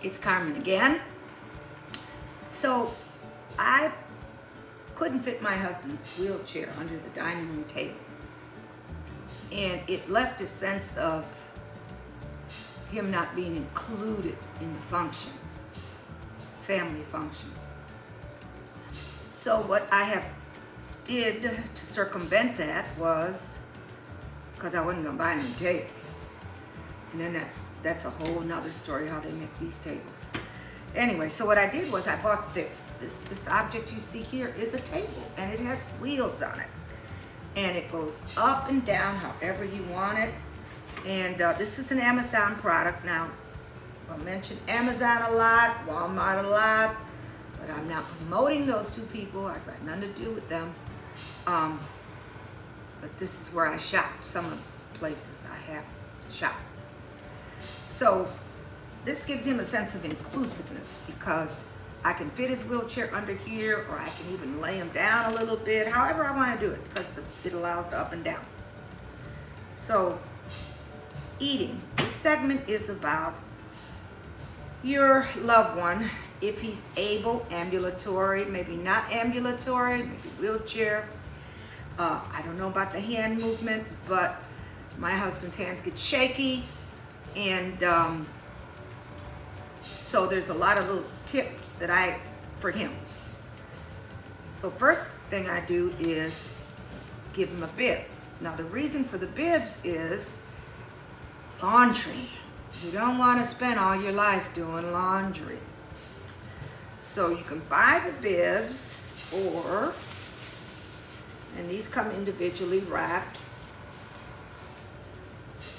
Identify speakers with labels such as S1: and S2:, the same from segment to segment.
S1: It's Carmen again. So I couldn't fit my husband's wheelchair under the dining room table. And it left a sense of him not being included in the functions, family functions. So what I have did to circumvent that was, because I wasn't gonna buy him a table. And then that's a whole nother story how they make these tables. Anyway, so what I did was I bought this object you see here is a table, and it has wheels on it. And it goes up and down however you want it. And this is an Amazon product. Now, I'll mention Amazon a lot, Walmart a lot, but I'm not promoting those two people. I've got nothing to do with them. But this is where I shop, some of the places I have to shop. So this gives him a sense of inclusiveness because I can fit his wheelchair under here, or I can even lay him down a little bit, however I want to do it, because it allows the up and down. So eating, this segment is about your loved one, if he's able, ambulatory, maybe not ambulatory, maybe wheelchair. I don't know about the hand movement, but my husband's hands get shaky, and so there's a lot of little tips that for him. So first thing I do is give him a bib. Now the reason for the bibs is laundry. You don't want to spend all your life doing laundry. So you can buy the bibs, and these come individually wrapped.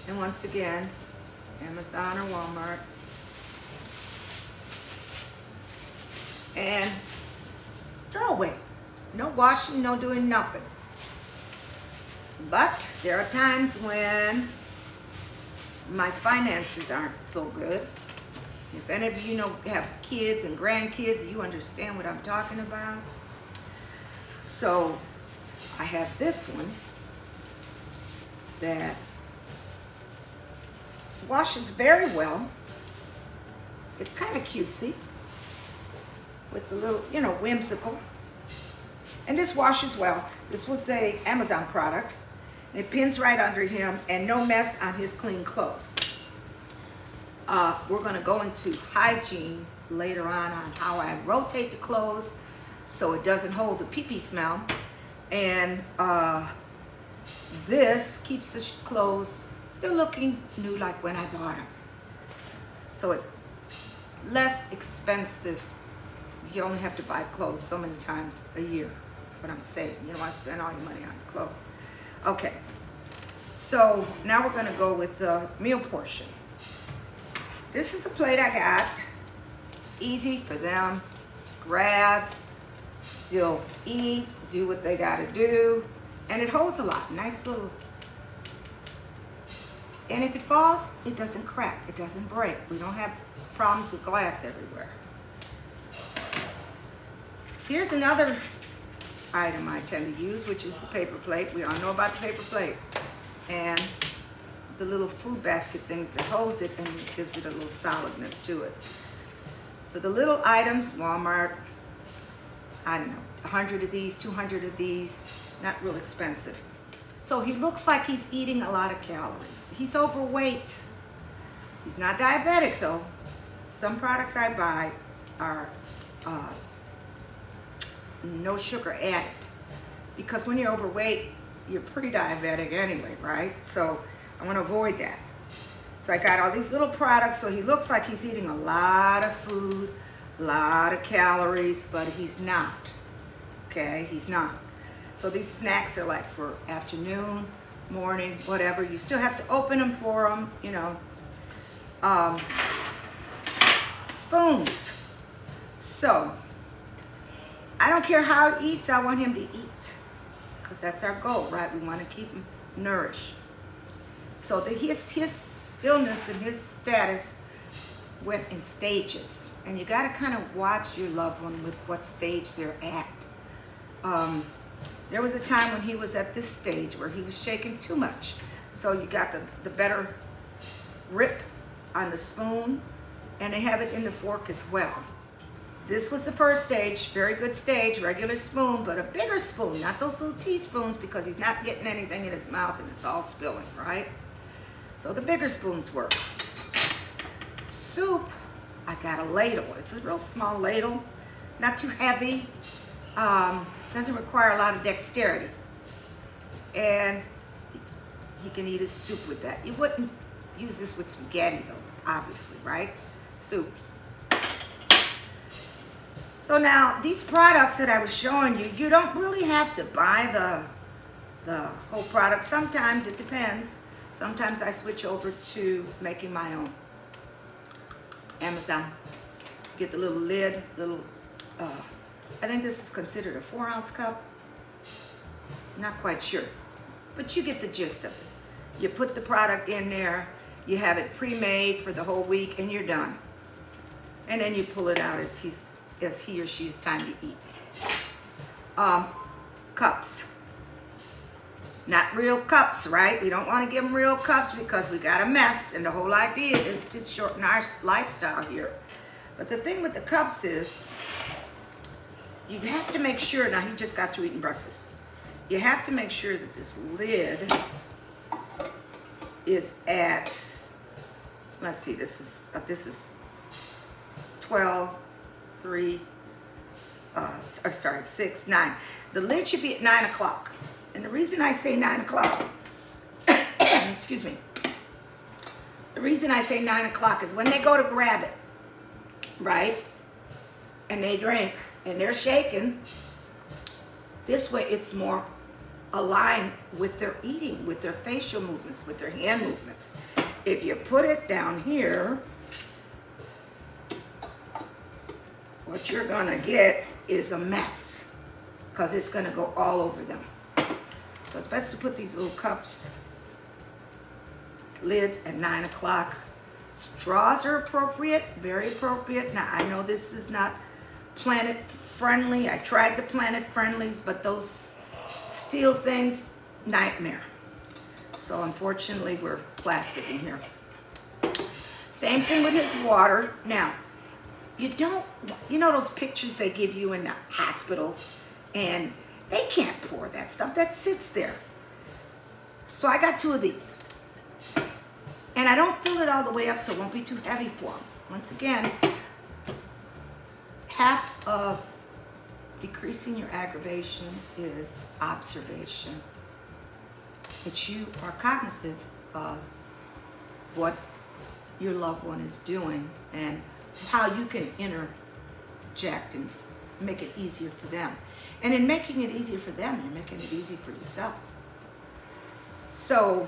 S1: And once again, Amazon or Walmart. And throw away. No washing, no doing nothing. But there are times when my finances aren't so good. If any of you have kids and grandkids, you understand what I'm talking about. So I have this one that washes very well. It's kind of cutesy with the little, whimsical. And this washes well. This was a Amazon product. It pins right under him and no mess on his clean clothes. We're gonna go into hygiene later on how I rotate the clothes so it doesn't hold the pee-pee smell. And this keeps the clothes still looking new like when I bought them. So it's less expensive. You only have to buy clothes so many times a year. That's what I'm saying. You don't want to spend all your money on clothes. Okay, so now we're gonna go with the meal portion. This is a plate I got. Easy for them. Grab, still eat, do what they gotta do. And it holds a lot, nice little. And if it falls, it doesn't crack, it doesn't break. We don't have problems with glass everywhere. Here's another item I tend to use, which is the paper plate. We all know about the paper plate. And the little food basket things that holds it and gives it a little solidness to it. For the little items, Walmart, I don't know, 100 of these, 200 of these, not real expensive. So he looks like he's eating a lot of calories. He's overweight. He's not diabetic though. Some products I buy are no sugar added, because when you're overweight, you're pretty diabetic anyway, right? So I want to avoid that. So I got all these little products, so he looks like he's eating a lot of food, a lot of calories, but he's not, okay? He's not. So these snacks are like for afternoon, morning, whatever. You still have to open them for them, Spoons. So I don't care how he eats, I want him to eat, because that's our goal, right? We want to keep him nourished. So his illness and his status went in stages, and you got to kind of watch your loved one with what stage they're at. There was a time when he was at this stage where he was shaking too much, so you got the better grip on the spoon, and they have it in the fork as well. This was the first stage, very good stage, regular spoon, but a bigger spoon, not those little teaspoons, because he's not getting anything in his mouth and it's all spilling, right? So the bigger spoons work. Soup, I got a ladle. It's a real small ladle, not too heavy, doesn't require a lot of dexterity. And he can eat his soup with that. You wouldn't use this with spaghetti though, obviously, right? Soup. So now, these products that I was showing you, you don't really have to buy the whole product. Sometimes it depends. Sometimes I switch over to making my own. Amazon. Get the little lid, I think this is considered a 4-ounce cup. Not quite sure. But you get the gist of it. You put the product in there, you have it pre-made for the whole week, and you're done. And then you pull it out as he or she's time to eat. Cups. Not real cups, right? We don't want to give them real cups because we got a mess, and the whole idea is to shorten our lifestyle here. But the thing with the cups is, you have to make sure, now he just got through eating breakfast. You have to make sure that this lid is at, let's see, this is 12, 3, sorry, 6, 9. The lid should be at 9 o'clock. And the reason I say 9 o'clock, excuse me, the reason I say 9 o'clock is when they go to grab it, right, and they drink, and they're shaking, this way it's more aligned with their eating, with their facial movements, with their hand movements. If you put it down here, what you're gonna get is a mess, because it's gonna go all over them. So it's best to put these little cups, lids at 9 o'clock. Straws are appropriate, very appropriate. Now I know this is not planet friendly. I tried the planet friendlies, but those steel things, nightmare. So unfortunately we're plastic in here. Same thing with his water. Now, you know those pictures they give you in the hospitals, and they can't pour that stuff, that sits there. So I got 2 of these. And I don't fill it all the way up so it won't be too heavy for him. Once again, half of decreasing your aggravation is observation. That you are cognizant of what your loved one is doing and how you can interject and make it easier for them. And in making it easier for them, you're making it easy for yourself. So,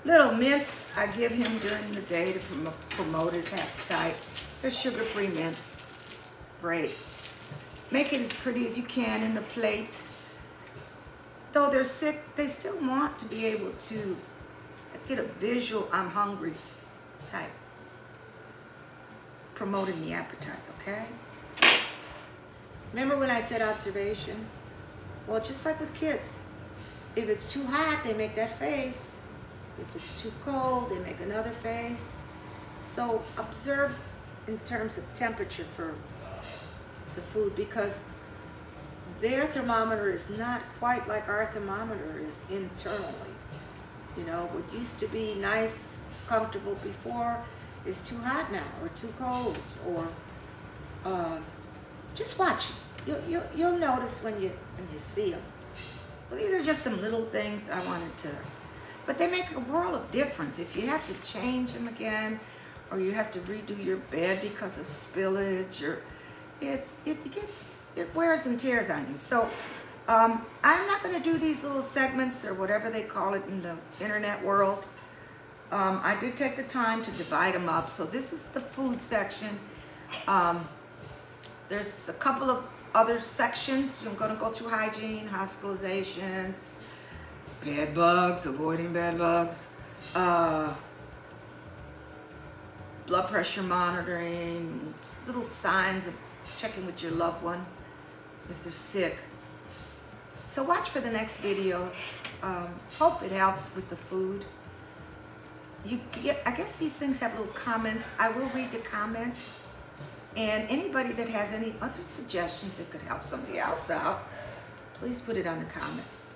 S1: little mints I give him during the day to promote his appetite. They're sugar-free mints. Great. Make it as pretty as you can in the plate. Though they're sick, they still want to be able to get a visual, I'm hungry type. Promoting the appetite, okay? Remember when I said observation? Well, just like with kids. If it's too hot, they make that face. If it's too cold, they make another face. So observe in terms of temperature for the food, because their thermometer is not quite like our thermometer is internally. You know, what used to be nice, comfortable before is too hot now, or too cold, or just watch. You'll notice when you see them. So these are just some little things I wanted to, but they make a world of difference. If you have to change them again, or you have to redo your bed because of spillage, or it wears and tears on you. So I'm not going to do these little segments or whatever they call it in the internet world. I did take the time to divide them up. So this is the food section. There's a couple of other sections. I'm going to go through hygiene, hospitalizations, bed bugs, avoiding bed bugs, blood pressure monitoring, little signs of checking with your loved one if they're sick. So watch for the next videos. Hope it helped with the food. I guess these things have little comments. I will read the comments. And anybody that has any other suggestions that could help somebody else out, please put it on the comments.